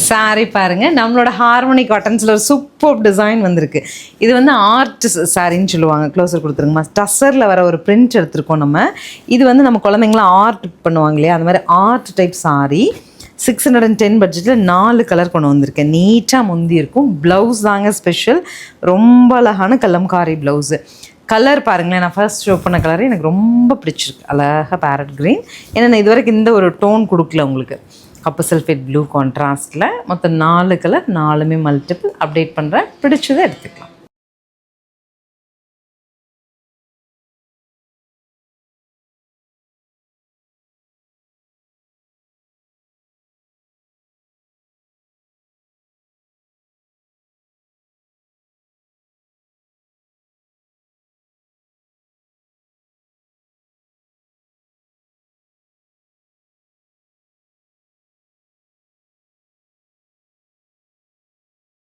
Sorry பாருங்க, நம்மளோட harmony காட்டன்ஸில் ஒரு சூப்பர் டிசைன் வந்திருக்கு. இது வந்து ஆர்ட் சாரின்னு சொல்லுவாங்க. க்ளோஸர் கொடுத்துருங்கம்மா. டஸ்ஸரில் வர ஒரு பிரிண்ட் எடுத்திருக்கோம் நம்ம. இது வந்து நம்ம குழந்தைங்களாம் ஆர்ட் பண்ணுவாங்க இல்லையா, அந்த மாதிரி ஆர்ட் டைப் சாரி. 610 பட்ஜெட்டில் 4 கலர் கொண்டு வந்திருக்கேன். நீட்டாக முந்தி இருக்கும். ப்ளவுஸ் தாங்க ஸ்பெஷல். ரொம்ப அழகான கலம்காரி ப்ளவுஸு. கலர் பாருங்களேன், நான் ஃபர்ஸ்ட் ஷோ பண்ண கலர் எனக்கு ரொம்ப பிடிச்சிருக்கு. அழகாக பேரட் க்ரீன். ஏன்னா நான் இது வரைக்கும் இந்த ஒரு டோன் கொடுக்கல உங்களுக்கு. காப்பர் சல்ஃபேட் ப்ளூ கான்ட்ராஸ்ட்டில் மொத்தம் 4 கலர், 4மே மல்டிபிள். அப்டேட் பண்ணுறேன், பிடிச்சதை எடுத்துக்கலாம்.